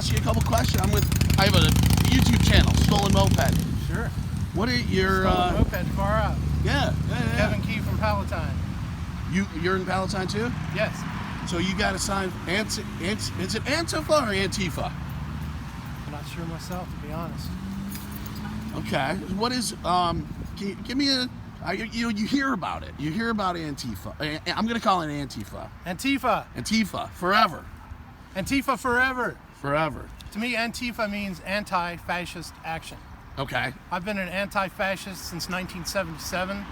ask you a couple questions? I have a YouTube channel, Stolen Moped. Sure. What are your... Stolen Moped, far out. Yeah. Kevin Key from Palatine. You're in Palatine too? Yes. So you got to sign... is it Antifa or Antifa? I'm not sure myself, to be honest. Okay. What is... can you give me a... you hear about it. You hear about Antifa. I'm going to call it Antifa. Antifa. Antifa. Forever. Antifa forever. Forever. To me, Antifa means anti-fascist action. Okay. I've been an anti-fascist since 1977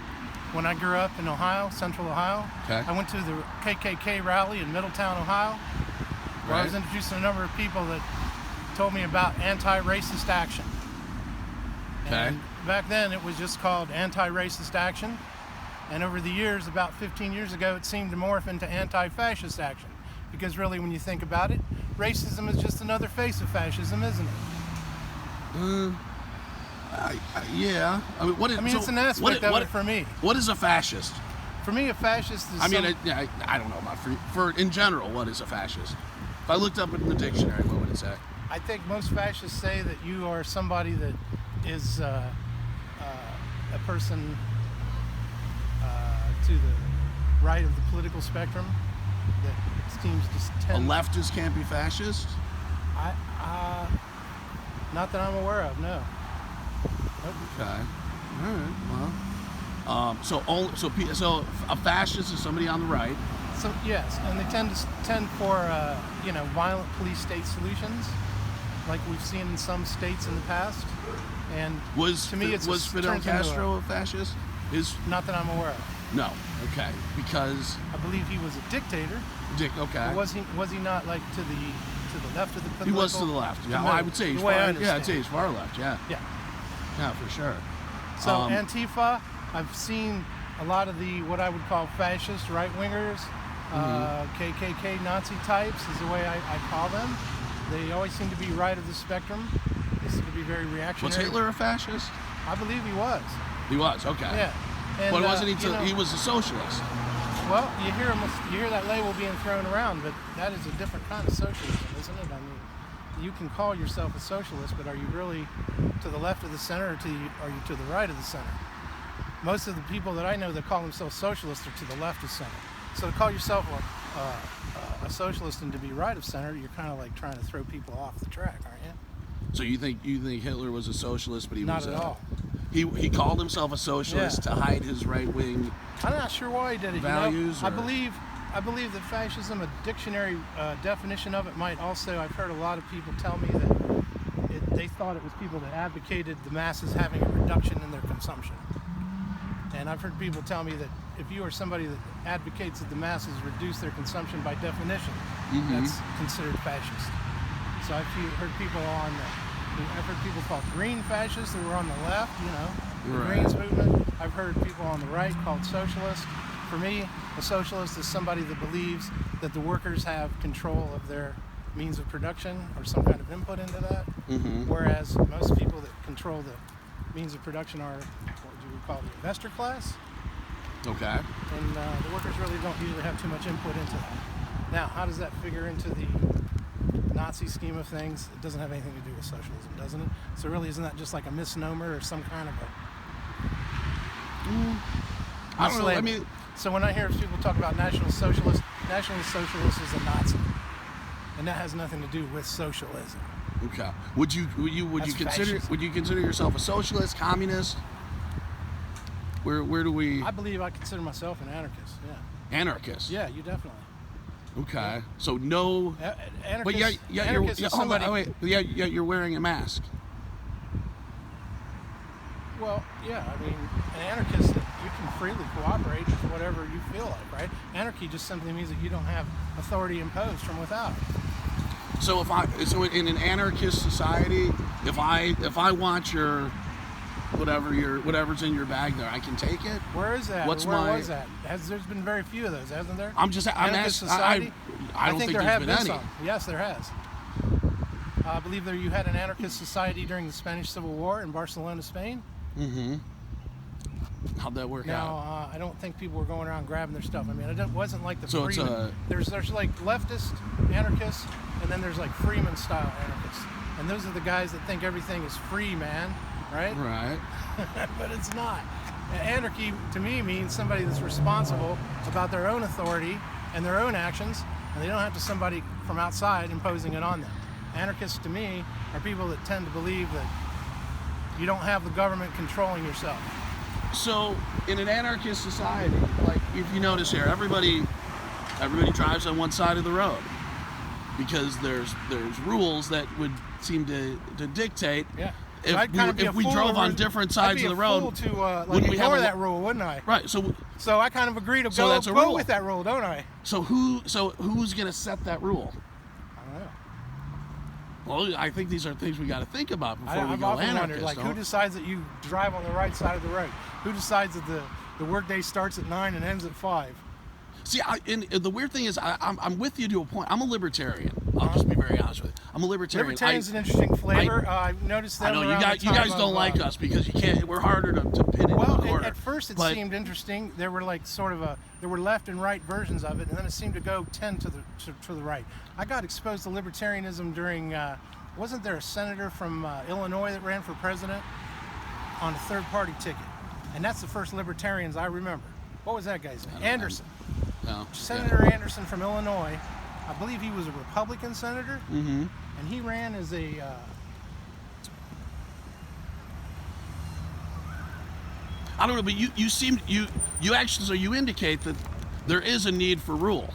when I grew up in Ohio, Central Ohio. Okay. I went to the KKK rally in Middletown, Ohio, where I was introduced to a number of people that told me about anti-racist action. Okay. And back then it was just called anti-racist action, and over the years, about 15 years ago, it seemed to morph into anti-fascist action, because really when you think about it, racism is just another face of fascism, isn't it? Yeah. I mean, it's an aspect of it for me. What is a fascist? For me, a fascist is I don't know about for in general, what is a fascist? If I looked up in the dictionary, what would it say? I think most fascists say that you are somebody that is a person to the right of the political spectrum that seems to tend... A leftist can't be fascist? Not that I'm aware of, no. Nope. Okay. All right. Well, so a fascist is somebody on the right. So yes, and they tend for violent police state solutions, like we've seen in some states in the past. And to me, was Fidel Castro a fascist? Not that I'm aware of. No. Okay. Because I believe he was a dictator. Okay. But was he not like to the left of the political? He was to the left. Yeah, I would say he's far. Yeah, I'd say he's far left. Yeah. Yeah. Yeah, for sure. So Antifa, I've seen a lot of the what I would call fascist right-wingers, KKK Nazi types is the way I call them. They always seem to be right of the spectrum. They seem to be very reactionary. Was Hitler a fascist? I believe he was. He was, okay. Yeah. And, but wasn't he? He was a socialist. Well, you hear that label being thrown around, but that is a different kind of socialism, isn't it? I mean, you can call yourself a socialist, but are you really to the left of the center, or are you to the right of the center? Most of the people that I know that call themselves socialists are to the left of center. So to call yourself a socialist and to be right of center, you're kind of like trying to throw people off the track, aren't you? So you think Hitler was a socialist, but he not was at all. He called himself a socialist to hide his right-wing. I'm not sure why he did it. Values. I believe that fascism, a dictionary definition of it, might also. I've heard a lot of people tell me that they thought it was people that advocated the masses having a reduction in their consumption. And I've heard people tell me that if you are somebody that advocates that the masses reduce their consumption by definition, that's considered fascist. So I've heard people called green fascists that were on the left, the Greens movement. I've heard people on the right called socialist. For me, a socialist is somebody that believes that the workers have control of their means of production or some kind of input into that. Whereas most people that control the means of production are what you would call the investor class. Okay. And the workers really don't usually have too much input into that. Now, how does that figure into the Nazi scheme of things? It doesn't have anything to do with socialism, doesn't it? So really, isn't that just like a misnomer or some kind of a... I don't know. I mean... So when I hear people talk about National Socialist is a Nazi. And that has nothing to do with socialism. Okay. Would you consider yourself a socialist, communist? Where do we? I believe I consider myself an anarchist. Yeah. Anarchist. Yeah, you definitely. Okay. Yeah. So no. Anarchist. But anarchist is somebody. You're wearing a mask. Well, yeah. I mean, an anarchist, you can freely cooperate with whatever you feel like, right? Anarchy just simply means that you don't have authority imposed from without. So so in an anarchist society, if I want your whatever's in your bag there, I can take it. Where is that? Where was that? There's been very few of those, hasn't there? I'm asking. Society? I don't think there have been any. Some. Yes, there has. I believe you had an anarchist society during the Spanish Civil War in Barcelona, Spain. How'd that work Now, out? I don't think people were going around grabbing their stuff. I mean, it wasn't like the So it's Freeman. There's like leftist anarchists, and then there's like Freeman style anarchists, and those are the guys that think everything is free, man, right? Right. But it's not. Anarchy to me means somebody that's responsible about their own authority and their own actions, and they don't have to somebody from outside imposing it on them. Anarchists to me are people that tend to believe that you don't have the government controlling yourself. So in an anarchist society, like if you notice here, everybody drives on one side of the road because there's rules that would seem to dictate. Yeah. If we drove on different sides of the road, I'd be a fool to wouldn't we ignore have that rule, wouldn't I? right? So I kind of agree to So that's a go rule. with that rule, don't I? so who's going to set that rule? I don't know. Well, I think these are things we got to think about before we I've go often anarchist. wondered, like, who decides that you drive on the right side of the road? Who decides that the workday starts at 9 and ends at 5? See, and the weird thing is, I'm with you to a point. I'm a libertarian. I'll just be very honest with you. I'm a libertarian. Libertarian's an interesting flavor. I've noticed that. I know you guys don't like us because you can't. We're harder to pin in Well, the corner. at first it seemed interesting. There were like there were left and right versions of it, and then it seemed to tend to the right. I got exposed to libertarianism during. Wasn't there a senator from Illinois that ran for president on a third-party ticket? And that's the first libertarians I remember. What was that guy's name? Anderson. No. Senator Anderson from Illinois. I believe he was a Republican senator, and he ran as a I don't know, but you actually, so you indicate that there is a need for rule.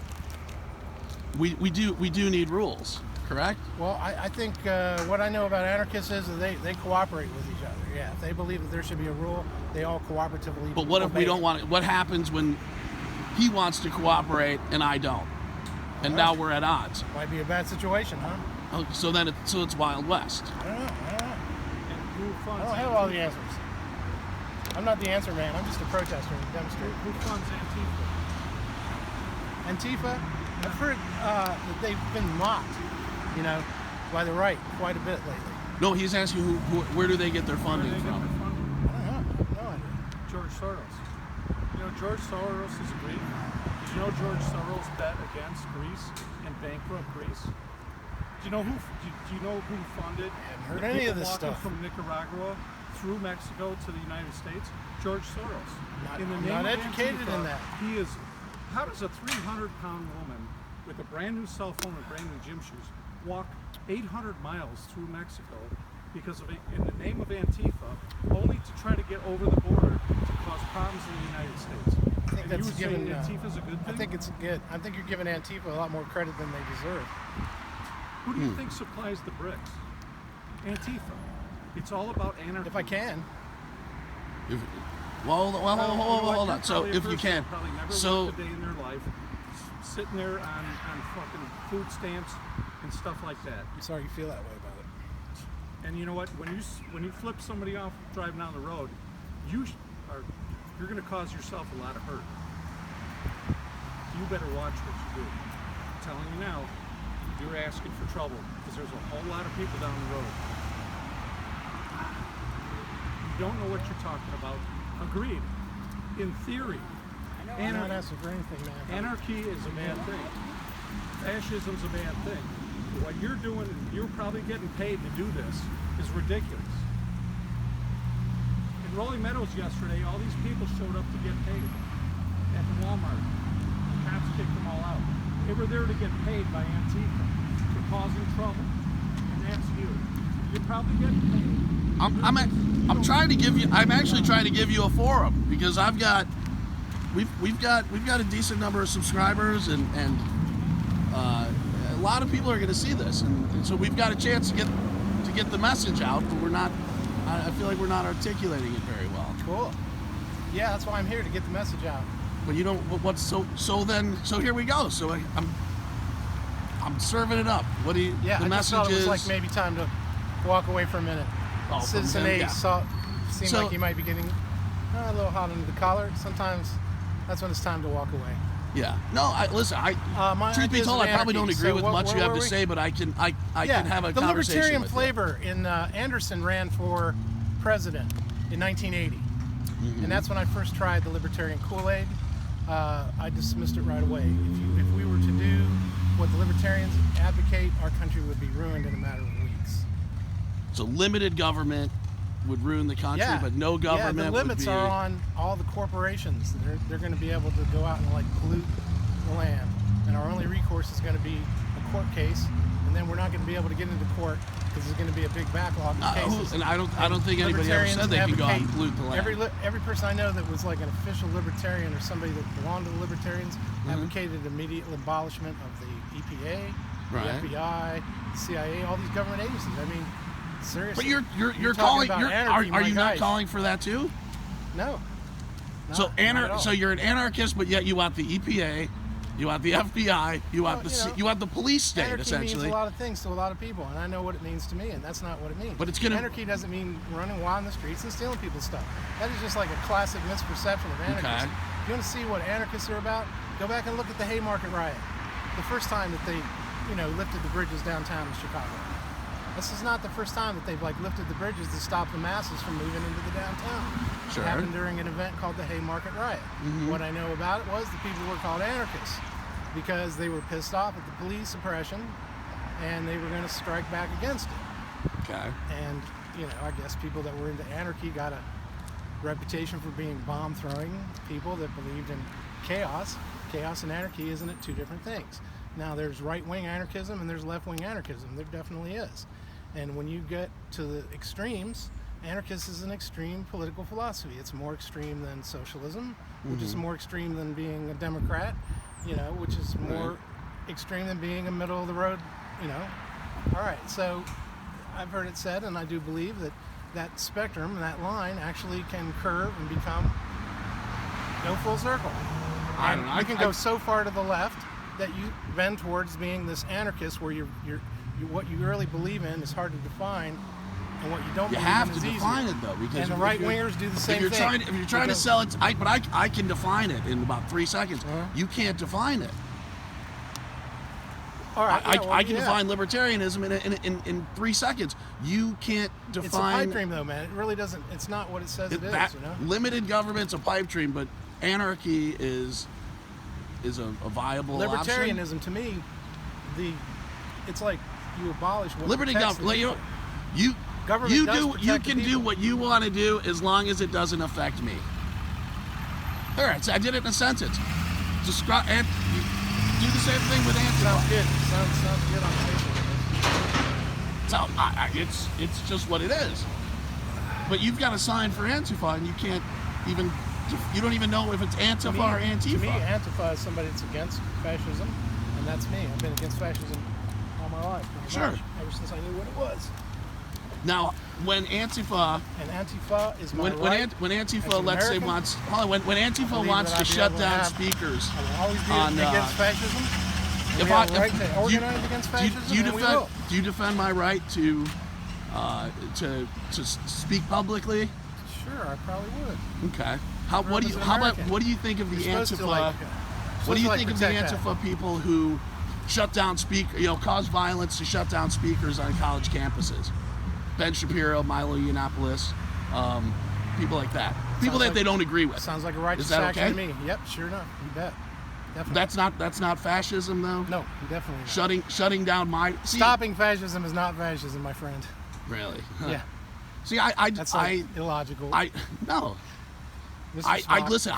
We do need rules, correct? well, I think what I know about anarchists is that they cooperate with each other. Yeah, if they believe that there should be a rule, they all cooperatively. But what if we obey don't it. want it? What happens when he wants to cooperate and I don't? And now we're at odds. Might be a bad situation, huh? Oh, so then it's Wild West. I don't know. And who I funds don't have all the answers. I'm not the answer man. I'm just a protester and demonstrator. Who funds Antifa? Antifa, I've heard that they've been mocked, by the right quite a bit lately. No, he's asking where do they get their funding Where do they get from? their funding? I don't know. I have no idea. George Soros. You know, George Soros is Greek. Did you know George Soros bet against Greece and bankrupt Greece? Do you know who funded heard the any people of this walking stuff. from Nicaragua through Mexico to the United States? George Soros. I'm not of educated in that. He is. How does a 300-pound woman with a brand new cell phone and brand new gym shoes walk 800 miles through Mexico in the name of Antifa, only to try to get over the border to cause problems in the United States? I think And that's you would given. say Antifa's a good thing? I think it's good. I think you're giving Antifa a lot more credit than they deserve. Who do you think supplies the bricks? Antifa. It's all about anarchy. If I can. Hold on. So Probably a if you person can, that probably never so worked a day in their life, sitting there on fucking food stamps and stuff like that. I'm sorry you feel that way about it. And you know what? When you flip somebody off driving down the road, you're going to cause yourself a lot of hurt. You better watch what you do. I'm telling you now, you're asking for trouble because there's a whole lot of people down the road. You don't know what you're talking about. Agreed. In theory, I'm not asking for anything, man. anarchy is a bad thing. Fascism's a bad thing. What you're doing, you're probably getting paid to do this, is ridiculous. In Rolling Meadows yesterday, all these people showed up to get paid at the Walmart. The cops kicked them all out. They were there to get paid by Antifa for causing trouble. And that's you. You're probably getting paid. I'm trying to give you. I'm actually trying to give you a forum because we've got a decent number of subscribers and a lot of people are going to see this and so we've got a chance to get the message out, but we're not. I feel like we're not articulating it very well. Cool. Yeah, that's why I'm here to get the message out. But you don't. What's so here we go. So I'm serving it up. What do you? Yeah, the I just message thought it was is like maybe time to walk away for a minute. Oh, Citizen from him, A yeah. seemed So- like he might be getting a little hot under the collar. Sometimes that's when it's time to walk away. Yeah. No, listen. My Truth be ideas told, of I probably don't anarchy. agree So with much you where have were to we? say, but I can have a the conversation libertarian with flavor in Anderson ran for president in 1980. And that's when I first tried the libertarian Kool-Aid. I dismissed it right away. If we were to do what the libertarians advocate, our country would be ruined in a matter of weeks. So limited government would ruin the country, but no government the limits would be... are on all the corporations. They're going to be able to go out and like pollute the land, and our only recourse is going to be a court case, and then we're not going to be able to get into court because there's going to be a big backlog of cases. And I don't think anybody ever said they could go out and pollute the land. Every person I know that was like an official libertarian or somebody that belonged to the libertarians advocated immediate abolishment of the EPA, the FBI, the CIA, all these government agencies. I mean, seriously. But you're calling. Are you not calling for that too? No. So you're an anarchist, but yet you want the EPA, you want the FBI, you want the police state, anarchy essentially. Means a lot of things to a lot of people, and I know what it means to me, and that's not what it means. But it's gonna... Anarchy doesn't mean running wild in the streets and stealing people's stuff. That is just like a classic misperception of anarchists. Okay. If you want to see what anarchists are about, go back and look at the Haymarket riot. The first time that they, lifted the bridges downtown in Chicago. This is not the first time that they've lifted the bridges to stop the masses from moving into the downtown. Sure. It happened during an event called the Haymarket riot. What I know about it was the people were called anarchists because they were pissed off at the police oppression and they were going to strike back against it. Okay. And, I guess people that were into anarchy got a reputation for being bomb-throwing people that believed in chaos. Chaos and anarchy, isn't it, two different things? Now, there's right-wing anarchism and there's left-wing anarchism. There definitely is. And when you get to the extremes, anarchist is an extreme political philosophy. It's more extreme than socialism, which is more extreme than being a Democrat, which is more extreme than being a middle-of-the-road, All right, so I've heard it said, and I do believe that spectrum and that line actually can curve and go full circle. I don't know. You can go so far to the left that you bend towards being this anarchist where what you really believe in is hard to define, and what you don't believe in is easier. You have to define it, though, because... And the right-wingers do the same thing. If you're trying to sell it... I can define it in about 3 seconds. You can't define it. All right, I can define libertarianism in 3 seconds. You can't define... It's a pipe dream, though, man. It really doesn't... It's not what it says it is, Limited government's a pipe dream, but anarchy is a viable Libertarianism, option. to me, it's like you abolish what liberty government. You can do what you want to do as long as it doesn't affect me. All right, so I did it in a sentence. Describe and do the same thing with Antifa. Sounds good. Sounds good on paper. So it's just what it is. But you've got a sign for Antifa, and you don't even know if it's Antifa or Antifa. To me, Antifa is somebody that's against fascism, and that's me. I've been against fascism all my life. Ever since I knew what it was. Now, when Antifa... And Antifa is my right. When Antifa, let's say, wants... When Antifa wants to shut down speakers... I will always be against fascism. We have a right to organize against fascism, do you defend my right to speak publicly? Sure, I probably would. Okay. What do you think of the Antifa? What do you think of the Antifa people who shut down cause violence to shut down speakers on college campuses? Ben Shapiro, Milo Yiannopoulos, people like that. People that they don't agree with. Sounds like a righteous action to me. Yep, sure enough. You bet. Definitely. That's not fascism, though. No, definitely not. Shutting down stopping fascism is not fascism, my friend. Really? Huh. Yeah. See, that's illogical. Listen.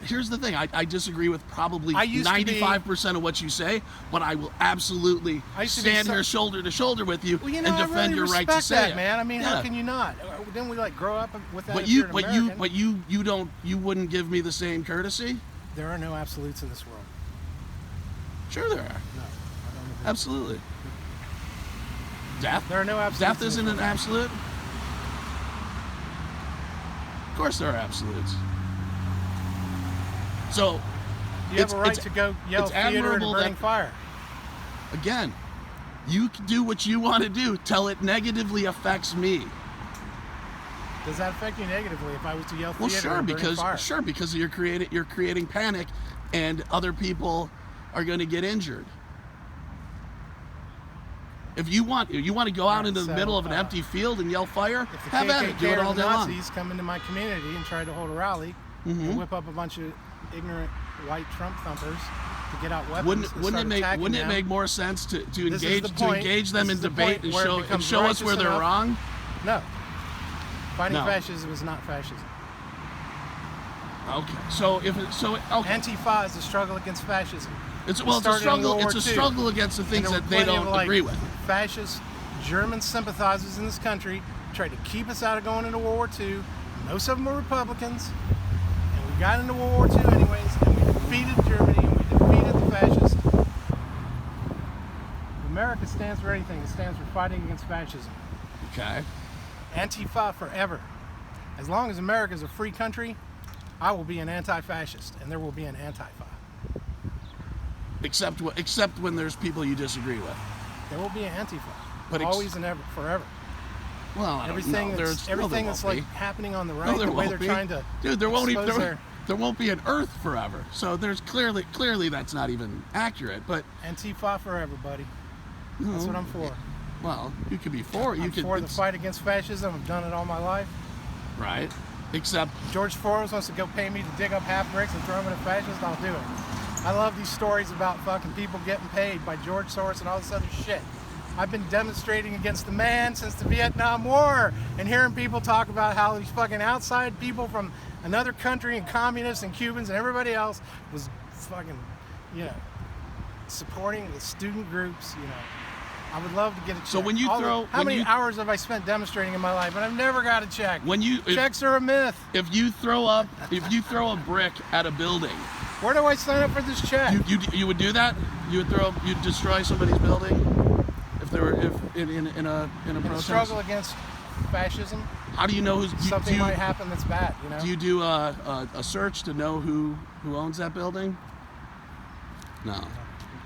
Here's the thing. I disagree with probably 95% of what you say, but I will absolutely stand here shoulder to shoulder with you and defend your right to say that, it. Man. I mean, how can you not? Didn't we grow up with that? But you wouldn't give me the same courtesy? There are no absolutes in this world. Sure there are. No, I don't agree. Absolutely. Death? There are no absolutes. Death isn't an absolute? Of course there are absolutes. So you have a right to go yell theater and burning fire. Again, you can do what you want to do till it negatively affects me. Does that affect you negatively if I was to yell theater? Well, sure, because you're creating panic, and other people are going to get injured. If you want to go out into the So, middle of an empty field and yell fire, If the have at it. Do KKK it or all the day long. Nazis come into my community and try to hold a rally and whip up a bunch of ignorant white Trump thumpers to get out weapons, Wouldn't it make more sense to engage them in debate and show us where they're wrong? No. Fighting No. fascism is not fascism. Okay. Okay. Antifa is a struggle against fascism. It's a started in struggle. World It's a War II. struggle against the things And there that were they plenty don't of, like, agree with. Fascist German sympathizers in this country tried to keep us out of going into World War II. Most of them were Republicans, and we got into World War II anyways, and we defeated Germany, and we defeated the fascists. America stands for anything. It stands for fighting against fascism. Okay. Antifa forever. As long as America is a free country, I will be an anti-fascist, and there will be an Antifa. Except when there's people you disagree with. There will be an Antifa. But always and ever, forever. Well, Everything that's like happening on the right, the way they're trying to there won't be an Earth forever. So there's clearly that's not even accurate. But Antifa forever, buddy. That's what I'm for. Well, you could be for it. I'm for the fight against fascism. I've done it all my life. Right. Except George Soros wants to go pay me to dig up half bricks and throw them in a fascist. I'll do it. I love these stories about fucking people getting paid by George Soros and all this other shit. I've been demonstrating against the man since the Vietnam War and hearing people talk about how these fucking outside people from another country and communists and Cubans and everybody else was fucking, supporting the student groups, I would love to get a check. So when you how many hours have I spent demonstrating in my life, and I've never got a check? Checks are a myth. If you throw a brick at a building, where do I sign up for this check? You would do that? You'd destroy somebody's building if in a protest? Struggle against fascism. How do you know something might happen that's bad? Do you do a search to know who owns that building? No.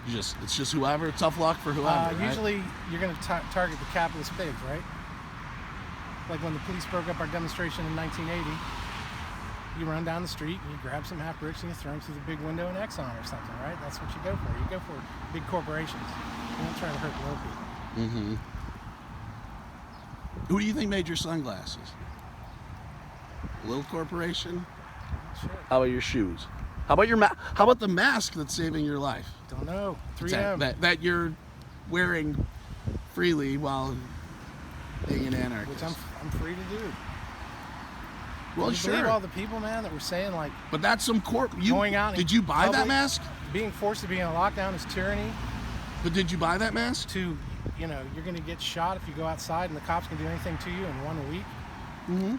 It's just whoever. Tough luck for whoever. Right? Usually, you're going to target the capitalist pigs, right? Like when the police broke up our demonstration in 1980, you run down the street and you grab some half bricks and you throw them through the big window in Exxon or something, right? That's what you go for. You go for big corporations. You don't try to hurt little people. Mm-hmm. Who do you think made your sunglasses? A little corporation? Sure. How about your shoes? How about the mask that's saving your life? Don't know. 3M. That you're wearing freely while being an anarchist. Which I'm free to do. Well, you sure. Believe all the people, man, that were saying like. But that's some going out. Did you buy that mask? Being forced to be in a lockdown is tyranny. But did you buy that mask? You're going to get shot if you go outside, and the cops can do anything to you in 1 week. Mm-hmm.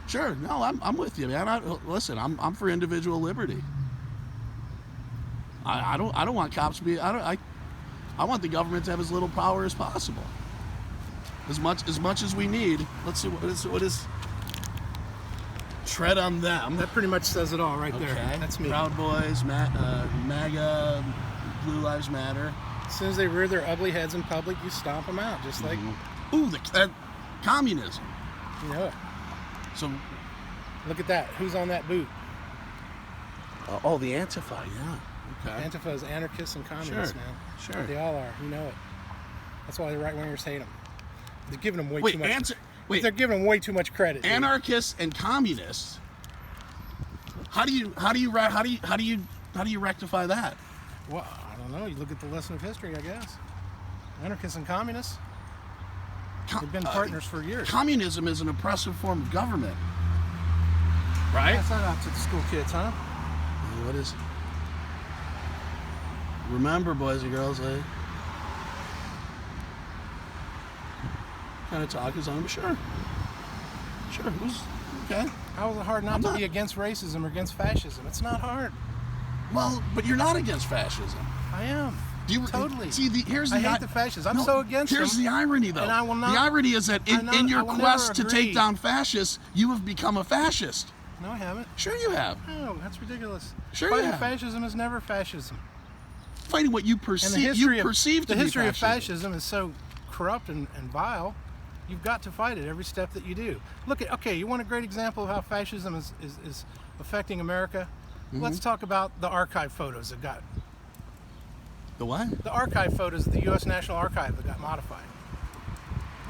Sure. No, I'm with you, man. Listen, I'm for individual liberty. I don't want cops to be. I want the government to have as little power as possible. As much as we need. Let's see what is. Tread on them. That pretty much says it all right there. That's me. Proud Boys, MAGA, Blue Lives Matter. As soon as they rear their ugly heads in public, you stomp them out, just like. Ooh, communism. You know it. So, look at that. Who's on that boot? The Antifa. Yeah. Okay. Antifa is anarchists and communists, man. Sure. They all are. You know it. That's why the right wingers hate them. They're giving them way too much. They're giving them way too much credit. Anarchists and communists. How do you rectify that? Well, I don't know. You look at the lesson of history, I guess. Anarchists and communists. They've been partners for years. Communism is an oppressive form of government, right? That's not out to the school kids, huh? What is? Remember, boys and girls, kind of talk is on, but sure. Who's okay? How is it hard not to be against racism or against fascism? It's not hard. Well, but you're not against fascism. I am. Totally. See, I hate the fascists. I'm so against them. Here's the irony, though. And I will not. The irony is that in your quest to take down fascists, you have become a fascist. No, I haven't. Sure, you have. No, that's ridiculous. Sure, Fighting you have. fascism is never fascism. Fighting what you perceive to be fascism. The history of fascism is so corrupt and vile. You've got to fight it every step that you do. You want a great example of how fascism is affecting America? Mm-hmm. Let's talk about the archive photos that got The what? The archive photos of the U.S. National Archive that got modified.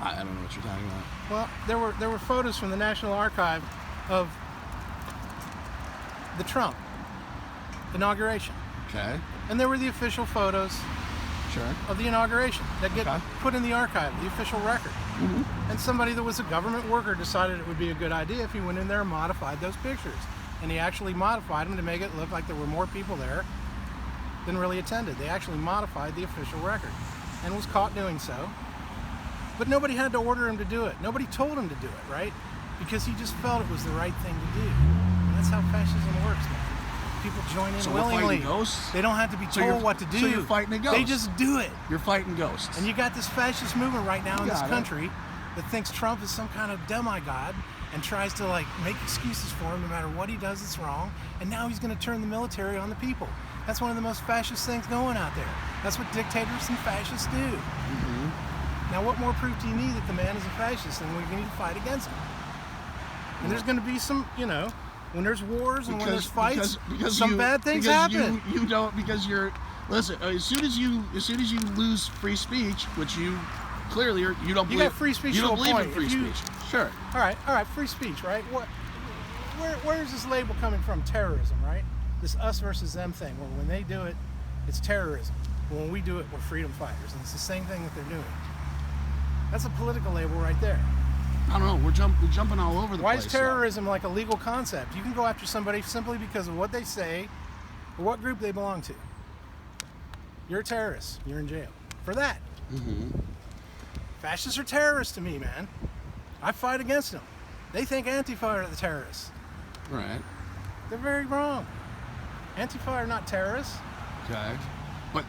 I don't know what you're talking about. Well, there were photos from the National Archive of the Trump inauguration. Okay. And there were the official photos Sure. of the inauguration that get Okay. put in the archive, the official record. Mm-hmm. And somebody that was a government worker decided it would be a good idea if he went in there and modified those pictures. And he actually modified them to make it look like there were more people there than really attended. They actually modified the official record and was caught doing so. But nobody had to order him to do it. Nobody told him to do it, right? Because he just felt it was the right thing to do. And that's how fascism works, man. People join in So we're willingly. fighting ghosts? They don't have to be So you're- told what to do. so you're fighting a ghost. They just do it. You're fighting ghosts. And you got this fascist movement right now in this got it. country that thinks Trump is some kind of demigod and tries to like make excuses for him no matter what he does that's wrong. And now he's going to turn the military on the people. That's one of the most fascist things going out there. That's what dictators and fascists do. Mm-hmm. Now, what more proof do you need that the man is a fascist and we need to fight against him? And there's going to be some, you know, when there's wars and when there's fights, some bad things happen. You don't, because you're, listen, as soon as you lose free speech, which you clearly are, you don't You believe. got free speech You to don't a believe in point. free If you- speech. Sure. All right, free speech, right? Where is this label coming from? Terrorism, right? This us versus them thing, where when they do it, it's terrorism. When we do it, we're freedom fighters, and it's the same thing that they're doing. That's a political label right there. I don't know. We're jumping all over the Why place. is terrorism like a legal concept? You can go after somebody simply because of what they say or what group they belong to. You're a terrorist. You're in jail for that. Mm-hmm. Fascists are terrorists to me, man. I fight against them. They think Antifa are the terrorists. Right. They're very wrong. Antifa are not terrorists. Okay.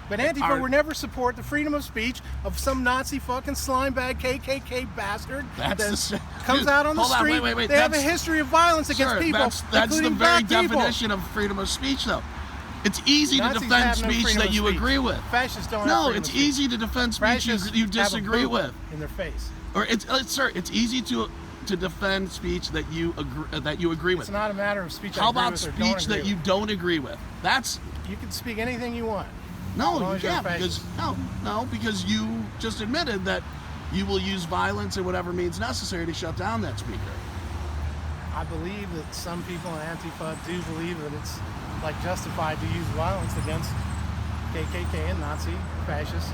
But Antifa would never support the freedom of speech of some Nazi fucking slimebag KKK bastard that comes Dude, out on the hold street. Wait, they have a history of violence against sure, people, That's the including very black people. definition of freedom of speech, though. It's easy Nazis to defend have no speech freedom that of you speech. agree with. Fascists don't have No, freedom it's of speech. easy to defend speech Fascists you have a disagree boot with. in their face. Or it's easy to defend speech that you agree with. It's not a matter of speech. How I agree about with or speech don't that agree you with. don't agree with? That's You can speak anything you want. as no, long you as you're a can't because fascist. because you just admitted that you will use violence and whatever means necessary to shut down that speaker. I believe that some people in Antifa do believe that it's like justified to use violence against KKK and Nazi fascists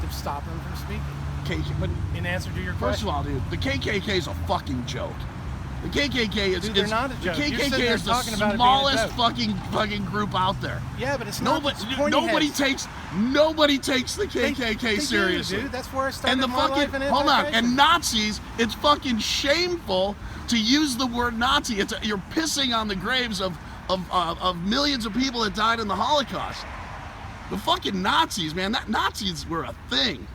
to stop them from speaking. But In answer to your first question, of all, dude, the KKK is a fucking joke. The KKK is Dude, they're not a joke. The You're sitting KKK there is the talking about it being a smallest joke. fucking group out there. yeah, but it's not. Nobody takes the They KKK seriously. do, dude. That's where I started And the my fucking life in hold on, anti-fascism. and Nazis, it's fucking shameful to use the word Nazi. You're pissing on the graves of millions of people that died in the Holocaust. The fucking Nazis, man, Nazis were a thing.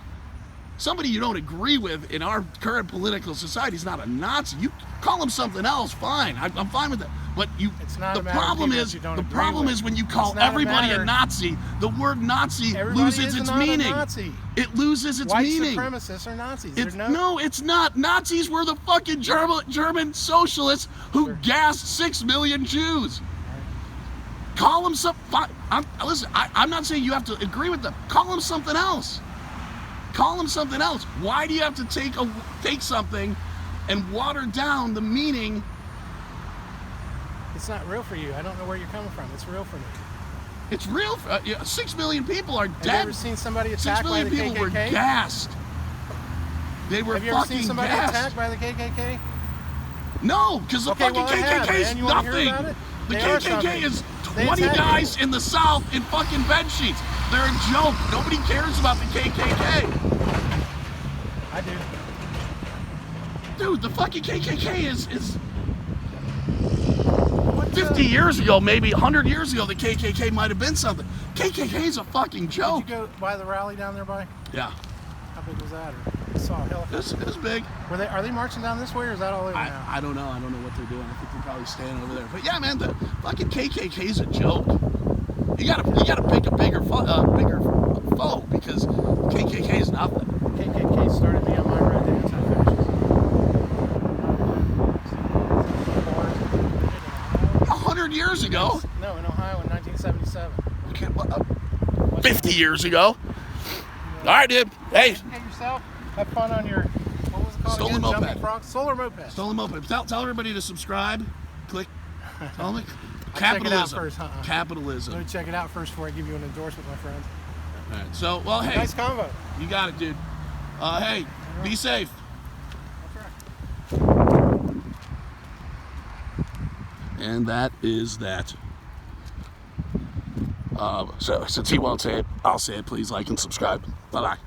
Somebody you don't agree with in our current political society is not a Nazi. You call them something else, fine. I'm fine with that. But It's not the a matter of problem people is that you don't the agree problem with. is when you It's call not a everybody a matter- Nazi, the word Nazi Everybody loses is its not a meaning. Nazi. It loses its White meaning. supremacists are Nazis. It's, They're no, it's not. Nazis were the fucking German socialists who Sure. gassed 6 million Jews. Call them listen, I'm not saying you have to agree with them. Call them something else. Call them something else. Why do you have to take something and water down the meaning? It's not real for you. I don't know where you're coming from. It's real for me. It's real. 6 million people are Have dead. you ever seen somebody 6 attacked by million the people were KKK? gassed. They were Have you ever fucking seen somebody gassed. attacked by the KKK? No, because the Okay, fucking well, I have, KKK is man. You wanna hear nothing. about it? The They are KKK something. is They 20 attack guys people. in the South in fucking bed sheets. They're a joke. Nobody cares about the KKK. I do. Dude, the fucking KKK is What 50 years ago, maybe 100 years ago, the KKK might have been something. KKK is a fucking Did joke. you go by the rally down there by? Yeah, How big was that? Or I saw a helicopter. it was big. Are they marching down this way or is that all over now? I don't know. I don't know what they're doing. I think they're probably staying over there. But yeah, man, the fucking KKK is a joke. You gotta pick a bigger foe because KKK is nothing. KKK started me on my road to anti-fascism. 100 years ago. No, in Ohio in 1977. Okay, Well, 50 years ago. All right, dude. Hey. Educate yourself. Have fun on your, what was it called Stolen again? moped. Jumping frog? Solar moped. Stolen moped. Tell everybody to subscribe. Click. Tell them. Check it out Capitalism. first, huh? Capitalism. Let me check it out first before I give you an endorsement, my friend. All right. So, well, hey. Nice convo. You got it, dude. Hey, be safe. That's right. And that is that. So since he won't say it, I'll say it. Please like and subscribe. Bye-bye.